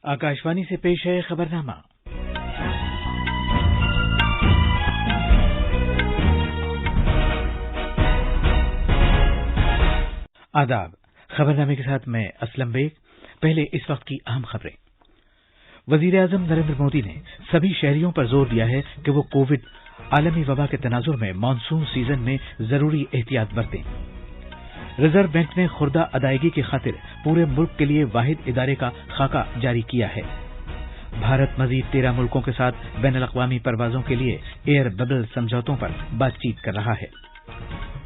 आकाशवाणी से पेश है खबरनामा। आदाब। खबरनामे के साथ मैं असलम बेग। पहले इस वक्त की अहम खबरें। वजीर आजम नरेंद्र मोदी ने सभी शहरियों पर जोर दिया है कि वो कोविड आलमी वबा के तनाजुर में मानसून सीजन में जरूरी एहतियात बरतें। रिजर्व बैंक ने खुर्दा अदायगी की खातिर पूरे मुल्क के लिए वाहिद इदारे का खाका जारी किया है। भारत मजीद 13 मुल्कों के साथ बैनुल-अक़वामी परवाजों के लिए एयर बबल समझौतों पर बातचीत कर रहा है।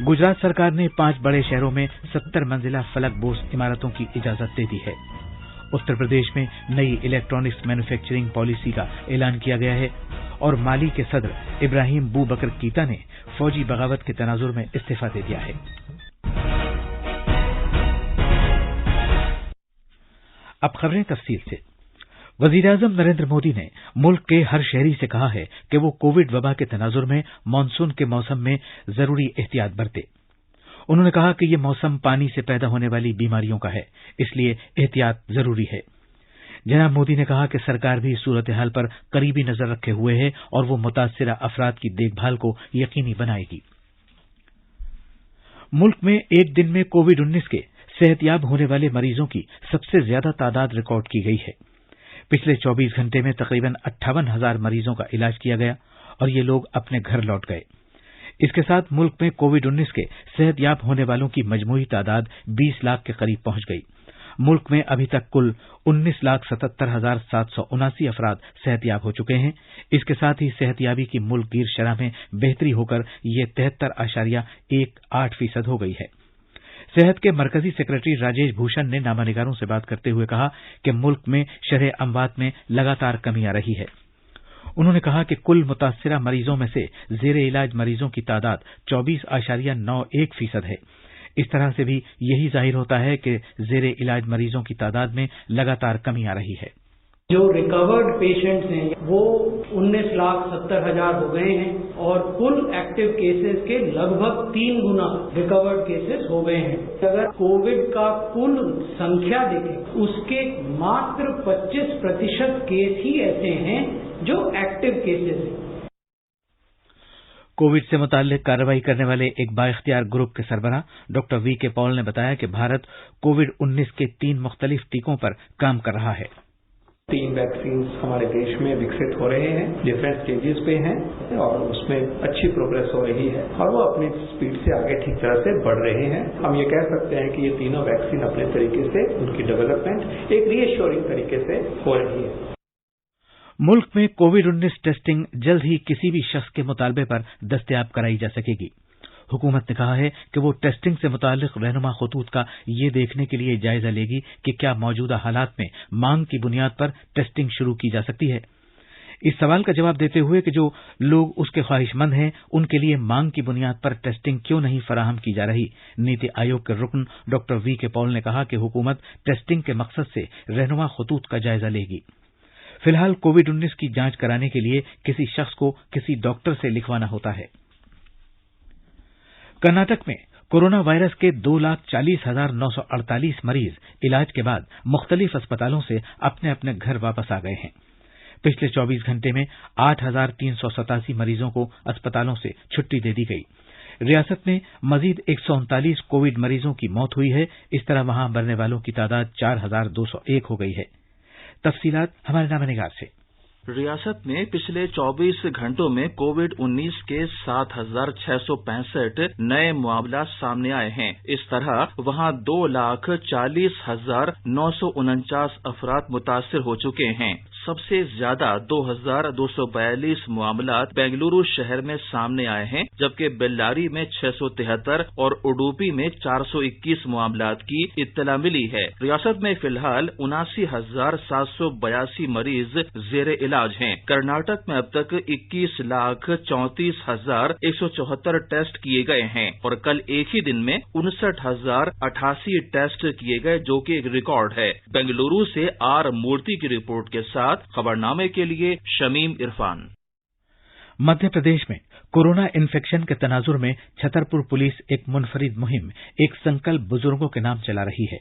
गुजरात सरकार ने 5 बड़े शहरों में 70 मंजिला फलक बोस इमारतों की इजाजत दे दी है। उत्तर प्रदेश में नई इलेक्ट्रॉनिक्स मैन्युफैक्चरिंग पॉलिसी का ऐलान किया गया है और माली के सदर इब्राहिम बूबकर कीता ने फौजी बगावत के तनाजुर में इस्तीफा दे दिया है। अब खबरें तफसील से। वजीर आजम नरेंद्र मोदी ने मुल्क के हर शहरी से कहा है कि वो कोविड वबा के तनाजुर में मानसून के मौसम में जरूरी एहतियात बरते। उन्होंने कहा कि ये मौसम पानी से पैदा होने वाली बीमारियों का है, इसलिए एहतियात जरूरी है। जनाब मोदी ने कहा कि सरकार भी सूरत हाल पर करीबी नजर रखे हुए है और वो मुतासिरा अफराद की देखभाल को यकीनी बनाएगी। मुल्क में एक दिन में कोविड-19 के सेहतयाब होने वाले मरीजों की सबसे ज्यादा तादाद रिकॉर्ड की गई है। पिछले 24 घंटे में तकरीबन 58,000 मरीजों का इलाज किया गया और ये लोग अपने घर लौट गए। इसके साथ मुल्क में कोविड-19 के सेहतयाब होने वालों की मजमूई तादाद 20 लाख के करीब पहुंच गई। मुल्क में अभी तक कुल 19,77,779 अफराद सेहतयाब हो चुके हैं। इसके साथ ही सेहतयाबी की मुल्कगीर शरह में बेहतरी होकर ये 73.18% हो गई है। सेहत के मरकजी सेक्रेटरी राजेश भूषण ने नामानिगारों से बात करते हुए कहा कि मुल्क में शरह अमवात में लगातार कमी आ रही है। उन्होंने कहा कि कुल मुतासिरा मरीजों में से जेरे इलाज मरीजों की तादाद 24.91% है। इस तरह से भी यही जाहिर होता है कि जेरे इलाज मरीजों की तादाद में लगातार कमी आ रही है। जो रिकवर्ड पेशेंट्स हैं वो 19,70,000 हो गए हैं और कुल एक्टिव केसेस के लगभग 3 गुना रिकवर्ड केसेस हो गए हैं। अगर कोविड का कुल संख्या देखें उसके मात्र 25% केस ही ऐसे हैं जो एक्टिव केसेस हैं। कोविड से मुताल्लिक कार्रवाई करने वाले एक बाइख्तियार ग्रुप के सरबराह डॉक्टर वी के पॉल ने बताया कि भारत कोविड-19 के 3 मुख्तलिफ टीकों पर काम कर रहा है। 3 वैक्सीन हमारे देश में विकसित हो रहे हैं, डिफरेंट स्टेजेस पे हैं और उसमें अच्छी प्रोग्रेस हो रही है और वो अपनी स्पीड से आगे ठीक तरह से बढ़ रहे हैं। हम ये कह सकते हैं कि ये तीनों वैक्सीन अपने तरीके से उनकी डेवलपमेंट एक रीएश्योरिंग तरीके से हो रही है। मुल्क में कोविड-19 टेस्टिंग जल्द ही किसी भी शख्स के मुतालबे पर दस्तयाब कराई जा सकेगी। हुकूमत ने कहा है कि वो टेस्टिंग से मुतालिक रहनुमा खतूत का ये देखने के लिए जायजा लेगी कि क्या मौजूदा हालात में मांग की बुनियाद पर टेस्टिंग शुरू की जा सकती है। इस सवाल का जवाब देते हुए कि जो लोग उसके ख्वाहिशमंद हैं उनके लिए मांग की बुनियाद पर टेस्टिंग क्यों नहीं फराहम की जा रही, नीति आयोग के रुकन डॉक्टर वी के पॉल ने कहा कि हुकूमत टेस्टिंग के मकसद से रहनुमा खतूत का जायजा लेगी। फिलहाल कोविड-19 की जांच कराने के लिए किसी शख्स को किसी डॉक्टर से लिखवाना होता है। कर्नाटक में कोरोना वायरस के 2,40,948 मरीज इलाज के बाद मुख्तलिफ अस्पतालों से अपने अपने घर वापस आ गए हैं। पिछले 24 घंटे में 8,387 मरीजों को अस्पतालों से छुट्टी दे दी गई। रियासत में मजीद 139 कोविड मरीजों की मौत हुई है। इस तरह वहां मरने वालों की तादाद 4,201 हो गई है। तफसीलात हमारे नामानिगार से। रियासत में पिछले 24 घंटों में कोविड-19 के 7,665 नए मामला सामने आए हैं। इस तरह वहां 2,40,949 अफराद मुतासिर हो चुके हैं। सबसे ज्यादा 2,242 मामला बेंगलुरु शहर में सामने आए हैं, जबकि बेल्लारी में 673 और उडुपी में 421 मामला की इत्तला मिली है। रियासत में फिलहाल 79,782 मरीज जेरे इलाज हैं। कर्नाटक में अब तक 21,34,174 टेस्ट किए गए हैं और कल एक ही दिन में 59,088 टेस्ट किए गए, जो कि एक रिकॉर्ड है। बेंगलुरु से आर मूर्ति की रिपोर्ट के साथ खबरनामे के लिए शमीम इरफान। मध्य प्रदेश में कोरोना इन्फेक्शन के तनाजुर में छतरपुर पुलिस एक मुनफरिद मुहिम एक संकल्प बुजुर्गों के नाम चला रही है।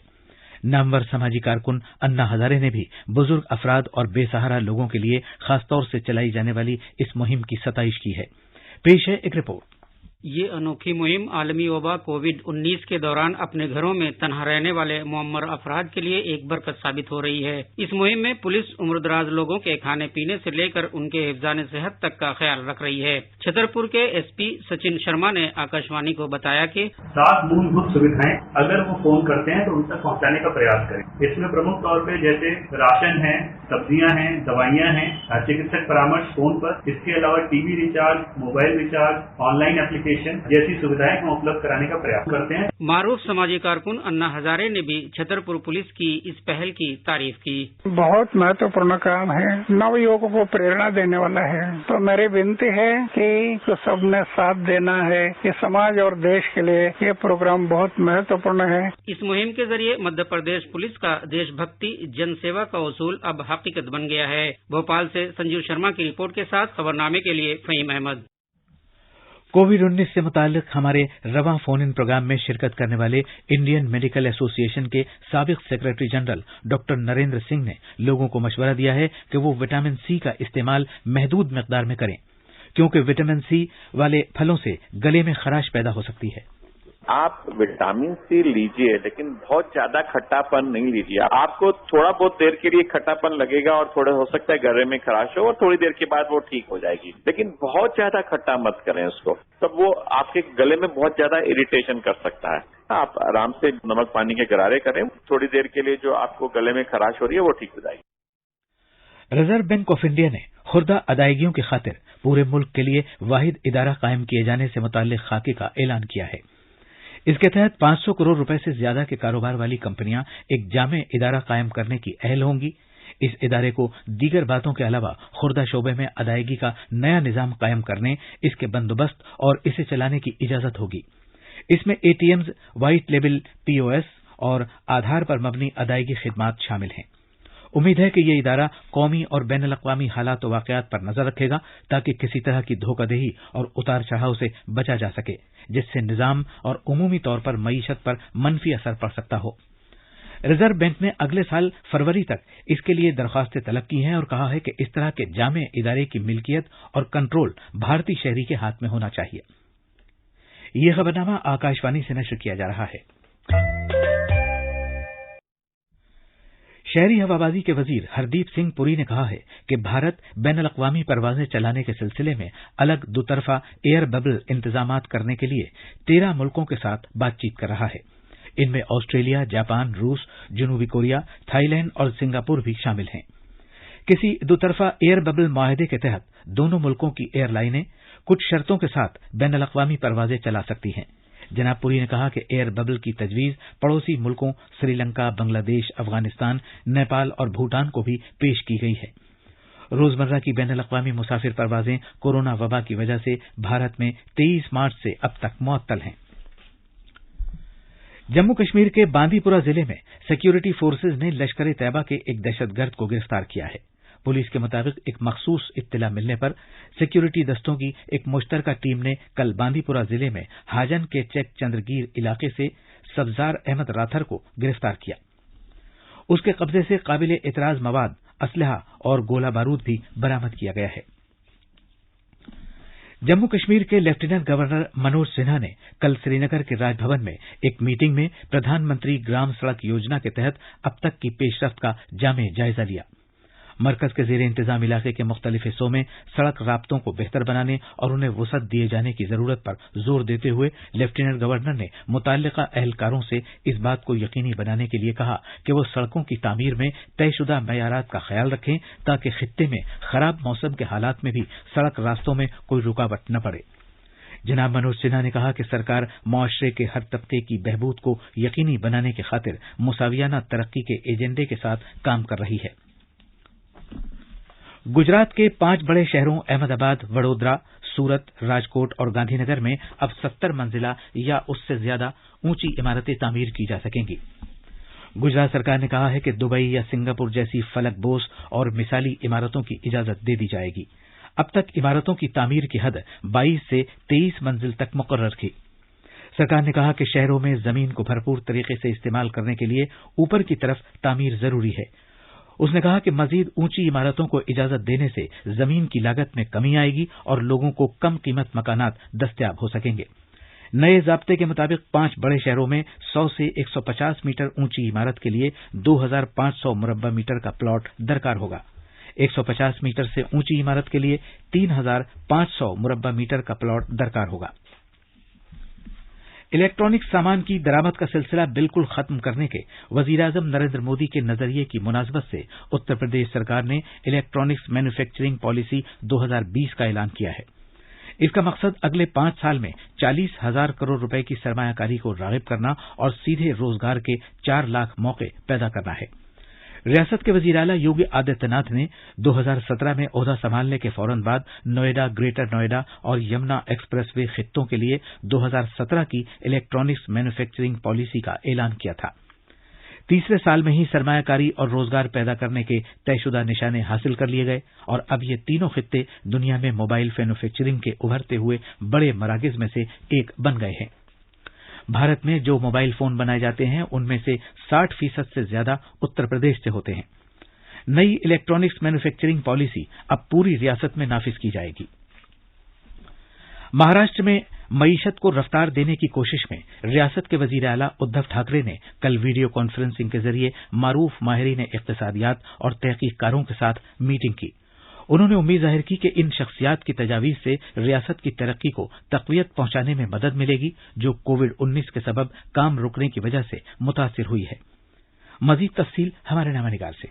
नामवर समाजी कारकुन अन्ना हजारे ने भी बुजुर्ग अफराद और बेसहारा लोगों के लिए खास तौर से चलाई जाने वाली इस मुहिम की सताइश की है। पेश है एक रिपोर्ट। ये अनोखी मुहिम आलमी वबा कोविड-19 के दौरान अपने घरों में तन्हा रहने वाले मुअम्मर अफराद के लिए एक बरकत साबित हो रही है। इस मुहिम में पुलिस उम्रदराज लोगों के खाने पीने से लेकर उनके हिफ्ज़ान सेहत तक का ख्याल रख रही है। छतरपुर के एसपी सचिन शर्मा ने आकाशवाणी को बताया कि 7 मूलभूत सुविधाएं अगर वो फोन करते हैं तो उन तक पहुंचाने का प्रयास करें। इसमें प्रमुख तौर पे जैसे राशन है, सब्जियां हैं, दवाइयां हैं, चिकित्सक परामर्श फोन पर, इसके अलावा TV recharge, mobile recharge, online application जैसी सुविधाएं हम उपलब्ध कराने का प्रयास करते हैं। मारूफ समाजी कारकुन अन्ना हजारे ने भी छतरपुर पुलिस की इस पहल की तारीफ की। बहुत महत्वपूर्ण काम है, नवयुवकों को प्रेरणा देने वाला है। तो मेरी विनती है कि सबने साथ देना है। ये समाज और देश के लिए ये प्रोग्राम बहुत महत्वपूर्ण है। इस मुहिम के जरिए मध्य प्रदेश पुलिस का देशभक्ति जन सेवा का उसूल अब हकीकत बन गया है। भोपाल से संजीव शर्मा की रिपोर्ट के साथ खबरनामे के लिए फहीम अहमद। कोविड-19 से मुतालिक हमारे रवां फोन इन प्रोग्राम में शिरकत करने वाले इंडियन मेडिकल एसोसिएशन के साबिक secretary general doctor Narendra Singh ने लोगों को मशवरा दिया है कि वो विटामिन सी का इस्तेमाल महदूद मिकदार में करें, क्योंकि विटामिन सी वाले फलों से गले में खराश पैदा हो सकती है। आप विटामिन सी लीजिए, लेकिन बहुत ज्यादा खट्टापन नहीं लीजिए। आपको थोड़ा बहुत देर के लिए खट्टापन लगेगा और थोड़ा हो सकता है गले में खराश हो और थोड़ी देर के बाद वो ठीक हो जाएगी, लेकिन बहुत ज्यादा खट्टा मत करें उसको, तब वो आपके गले में बहुत ज्यादा इरिटेशन कर सकता है। आप आराम से नमक पानी के गरारे करें, थोड़ी देर के लिए जो आपको गले में खराश हो रही है वो ठीक हो जाएगी। रिजर्व बैंक ऑफ इंडिया ने खुर्दा अदायगियों की खातिर पूरे मुल्क के लिए वाहिद इदारा कायम किए जाने से मुताल्लिक खाके का ऐलान किया है। इसके तहत 500 करोड़ रुपए से ज्यादा के कारोबार वाली कंपनियां एक जामे इदारा कायम करने की अहल होंगी। इस इदारे को दीगर बातों के अलावा खुर्दा शोबे में अदायगी का नया निजाम कायम करने, इसके बंदोबस्त और इसे चलाने की इजाजत होगी। इसमें एटीएम्स, व्हाइट लेबल पीओएस और आधार पर मबनी अदायगी खिदमात शामिल हैं। उम्मीद है कि ये इदारा कौमी और बैनुल अक़वामी हालात और वाक़यात पर नजर रखेगा ताकि किसी तरह की धोखाधड़ी और उतार चढ़ाव से बचा जा सके, जिससे निजाम और उमूमी तौर पर मईशत पर मनफी असर पड़ सकता हो। रिजर्व बैंक ने अगले साल फरवरी तक इसके लिए दरख्वास्तें तलब की हैं और कहा है कि इस तरह के जामे इदारे की मिल्कियत और कंट्रोल भारतीय शहरी के हाथ में होना चाहिए। ये खबरनामा आकाशवाणी से नशर किया जा रहा है। शहरी हवाबाजी के वजीर हरदीप सिंह पुरी ने कहा है कि भारत बैनुल अक़वामी परवाजें चलाने के सिलसिले में अलग दुतरफा एयर बबल इंतजामात करने के लिए 13 मुल्कों के साथ बातचीत कर रहा है। इनमें ऑस्ट्रेलिया, जापान, रूस, जनूबी कोरिया, थाईलैंड और सिंगापुर भी शामिल हैं। किसी दुतरफा एयर बबल माहदे के तहत दोनों मुल्कों की एयरलाइनें कुछ शर्तों के साथ बैनुल अक़वामी परवाजें चला सकती हैं। जनाब पुरी ने कहा कि एयर बबल की तजवीज पड़ोसी मुल्कों श्रीलंका, बांग्लादेश, अफगानिस्तान, नेपाल और भूटान को भी पेश की गई है। रोजमर्रा की बैनुल अक़वामी मुसाफिर परवाजें कोरोना वबा की वजह से भारत में 23 मार्च से अब तक मुअत्तल हैं। जम्मू कश्मीर के बांदीपुरा जिले में सिक्योरिटी फोर्सेज ने लश्कर तैयबा के एक दहशतगर्द को गिरफ्तार किया है। पुलिस के मुताबिक एक मखसूस इत्तिला मिलने पर सिक्योरिटी दस्तों की एक मुश्तरका टीम ने कल बांदीपुरा जिले में हाजन के चेक चंद्रगीर इलाके से सब्जार अहमद राथर को गिरफ्तार किया। उसके कब्जे से काबिल एतराज मवाद, असलहा और गोला बारूद भी बरामद किया गया है। जम्मू कश्मीर के लेफ्टिनेंट गवर्नर मनोज सिन्हा ने कल श्रीनगर के राजभवन में एक मीटिंग में प्रधानमंत्री ग्राम सड़क योजना के तहत अब तक की पेशरफ्त का जामे जायजा लिया। मरकज के ज़ेरे इंतजाम इलाके के मुख्तलिफ हिस्सों में सड़क राब्तों को बेहतर बनाने और उन्हें वसअत दिए जाने की जरूरत पर जोर देते हुए लेफ्टिनेंट गवर्नर ने मुतल्लिका अहलकारों से इस बात को यकीनी बनाने के लिए कहा कि वो सड़कों की तामीर में तयशुदा मयारात का ख्याल रखें ताकि खित्ते में खराब मौसम के हालात में भी सड़क रास्तों में कोई रुकावट न पड़े। जनाब मनोज सिन्हा ने कहा कि सरकार मुआशरे के हर तबके की बहबूद को यकीनी बनाने की खातिर मुसावियाना तरक्की के एजेंडे के साथ काम कर रही है। गुजरात के 5 बड़े शहरों अहमदाबाद, वडोदरा, सूरत, राजकोट और गांधीनगर में अब 70 मंजिला या उससे ज्यादा ऊंची इमारतें तामीर की जा सकेंगी। गुजरात सरकार ने कहा है कि दुबई या सिंगापुर जैसी फलकबोस और मिसाली इमारतों की इजाजत दे दी जाएगी। अब तक इमारतों की तामीर की हद 22 से 23 मंजिल तक मुकर्रर थी। सरकार ने कहा कि शहरों में जमीन को भरपूर तरीके से इस्तेमाल करने के लिए ऊपर की तरफ तामीर जरूरी है। उसने कहा कि मजीद ऊंची इमारतों को इजाजत देने से जमीन की लागत में कमी आएगी और लोगों को कम कीमत मकानात दस्तयाब हो सकेंगे। नए ज़ाब्ते के मुताबिक 5 बड़े शहरों में 100 से 150 मीटर ऊंची इमारत के लिए 2500 मुरब्बा मीटर का प्लॉट दरकार होगा। 150 मीटर से ऊंची इमारत के लिए 3500 मुरब्बा मीटर का प्लॉट दरकार होगा। इलेक्ट्रॉनिक सामान की दरामद का सिलसिला बिल्कुल खत्म करने के वजीर-ए-आज़म नरेंद्र मोदी के नजरिए की मुनासबत से उत्तर प्रदेश सरकार ने इलेक्ट्रॉनिक्स मैन्युफैक्चरिंग पॉलिसी 2020 का ऐलान किया है। इसका मकसद अगले 5 साल में 40,000 करोड़ रुपए की सरमायाकारी को राग़िब करना और सीधे रोजगार के 4 लाख मौके पैदा करना है। रियासत के वजीर आला योगी आदित्यनाथ ने 2017 में ओहदा संभालने के फौरन बाद नोएडा, ग्रेटर नोएडा और यमुना एक्सप्रेसवे खित्तों के लिए 2017 की इलेक्ट्रॉनिक्स मैन्युफैक्चरिंग पॉलिसी का ऐलान किया था। तीसरे साल में ही सरमायाकारी और रोजगार पैदा करने के तयशुदा निशाने हासिल कर लिए गए और अब ये तीनों खित्ते दुनिया में मोबाइल मैन्युफैक्चरिंग के उभरते हुए बड़े मराकिज में से एक बन गए हैं। भारत में जो मोबाइल फोन बनाए जाते हैं उनमें से 60% से ज्यादा उत्तर प्रदेश से होते हैं। नई इलेक्ट्रॉनिक्स मैन्युफैक्चरिंग पॉलिसी अब पूरी रियासत में नाफिज की जाएगी। महाराष्ट्र में मईशत को रफ्तार देने की कोशिश में रियासत के वजीर आला उद्धव ठाकरे ने कल वीडियो कॉन्फ्रेंसिंग के जरिए मारूफ माहिरीन इक्तिसादियात और तहकीककारों के साथ मीटिंग की। उन्होंने उम्मीद जाहिर की कि इन शख्सियात की तजावीज से रियासत की तरक्की को तक़वियत पहुंचाने में मदद मिलेगी, जो कोविड-19 के सबब काम रुकने की वजह से मुतासिर हुई है। मजीद तफसील हमारे नामानिगार से।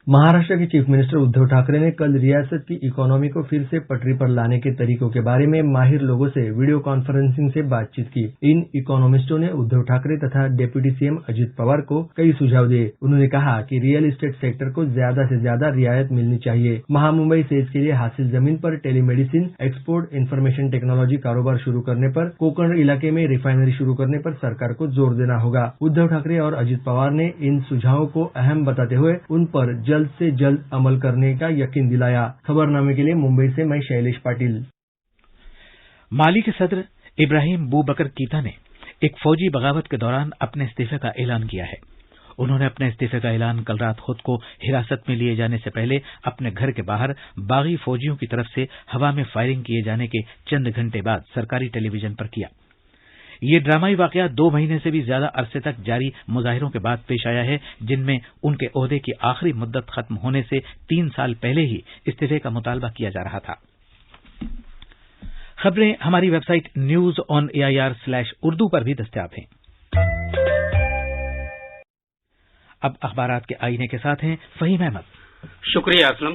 महाराष्ट्र के चीफ मिनिस्टर उद्धव ठाकरे ने कल रियासत की इकोनॉमी को फिर से पटरी पर लाने के तरीकों के बारे में माहिर लोगों से वीडियो कॉन्फ्रेंसिंग से बातचीत की। इन इकोनॉमिस्टों ने उद्धव ठाकरे तथा डिप्टी सीएम अजित पवार को कई सुझाव दिए। उन्होंने कहा कि रियल एस्टेट सेक्टर को ज्यादा से ज्यादा रियायत मिलनी चाहिए। महामुंबई से इसके लिए हासिल जमीन पर टेलीमेडिसिन, एक्सपोर्ट, इंफॉर्मेशन टेक्नोलॉजी कारोबार शुरू करने पर, कोकण इलाके में रिफाइनरी शुरू करने पर सरकार को जोर देना होगा। उद्धव ठाकरे और अजित पवार ने इन सुझावों को अहम बताते हुए उन पर जल्द से जल्द अमल करने का यकीन दिलाया। खबरनामे के लिए मुंबई से मैं शैलेश पाटिल। माली के सदर इब्राहिम बूबकर कीता ने एक फौजी बगावत के दौरान अपने इस्तीफे का ऐलान किया है। उन्होंने अपने इस्तीफे का ऐलान कल रात खुद को हिरासत में लिए जाने से पहले अपने घर के बाहर बागी फौजियों की तरफ से हवा में फायरिंग किए जाने के चंद घंटे बाद सरकारी टेलीविजन पर किया। ये ड्रामाई वाकया 2 महीने से भी ज्यादा अरसे तक जारी मुजाहिरों के बाद पेश आया है, जिनमें उनके ओहदे की आखिरी मुद्दत खत्म होने से 3 साल पहले ही इस्तीफे का मुतालबा किया जा रहा था। खबरें हमारी वेबसाइट newsonair/urdu पर भी दस्तयाब हैं। अब अखबारात के आईने के साथ हैं फहीम अहमद। शुक्रिया असलम।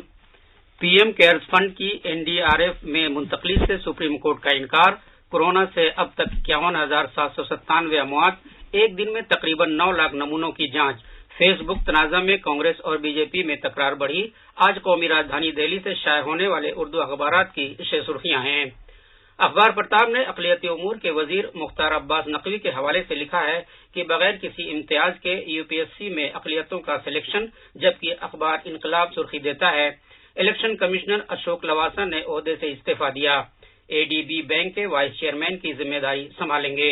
पीएम केयर्स फंड की एनडीआरएफ में मुंतकली से सुप्रीम कोर्ट का इनकार। कोरोना से अब तक 51,797 अमवात। एक दिन में तकरीबन 9 लाख नमूनों की जांच। फेसबुक तनाज़ा में कांग्रेस और बीजेपी में तकरार बढ़ी। आज कौमी राजधानी दिल्ली से शाये होने वाले उर्दू अखबारात की सुर्खियां हैं। अखबार प्रताप ने अक़लियती उमूर के वजीर मुख्तार अब्बास नकवी के हवाले से लिखा है कि बगैर किसी इम्तियाज के यूपीएससी में अक़लियतों का सिलेक्शन, जबकि अखबार इनकलाब सुर्खी देता है इलेक्शन कमिश्नर अशोक लवासा ने ओहदे से इस्तीफा दिया। एडीबी बैंक के वाइस चेयरमैन की जिम्मेदारी संभालेंगे।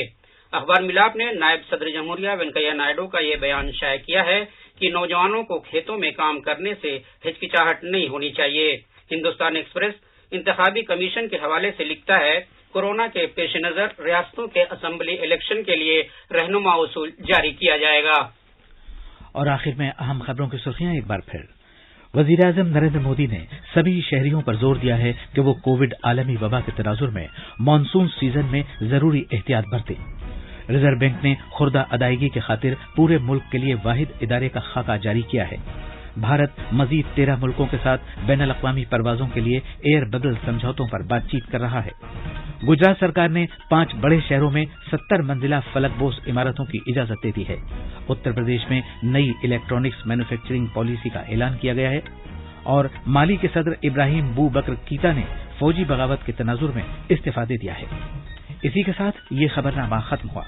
अखबार मिलाप ने नायब सदर जमहूरिया वेंकैया नायडू का ये बयान शाये किया है कि नौजवानों को खेतों में काम करने से हिचकिचाहट नहीं होनी चाहिए। हिन्दुस्तान एक्सप्रेस इंतखाबी कमीशन के हवाले से लिखता है कोरोना के पेश नजर रियासतों के असेंबली इलेक्शन के लिए रहनुमा उसूल जारी किया जाएगा। और आखिर में अहम खबरों की सुर्खियां एक बार फिर। वजीर-ए-आज़म नरेंद्र मोदी ने सभी शहरियों पर जोर दिया है कि वो कोविड आलमी वबा के तनाजुर में मानसून सीजन में जरूरी एहतियात बरतें। रिजर्व बैंक ने खुर्दा अदायगी की खातिर पूरे मुल्क के लिए वाहिद इदारे का खाका जारी किया है। भारत मजीद 13 मुल्कों के साथ बैनुल अक़वामी परवाजों के लिए एयर बबल समझौतों पर बातचीत कर रहा है। गुजरात सरकार ने 5 बड़े शहरों में 70 मंजिला फलकबोस इमारतों की इजाजत दे दी है। उत्तर प्रदेश में नई इलेक्ट्रॉनिक्स मैन्युफैक्चरिंग पॉलिसी का ऐलान किया गया है। और माली के सदर इब्राहिम बूबकर कीता ने फौजी बगावत के तनाजुर में इस्तीफा दे दिया है। इसी के साथ ये खबरनामा खत्म हुआ।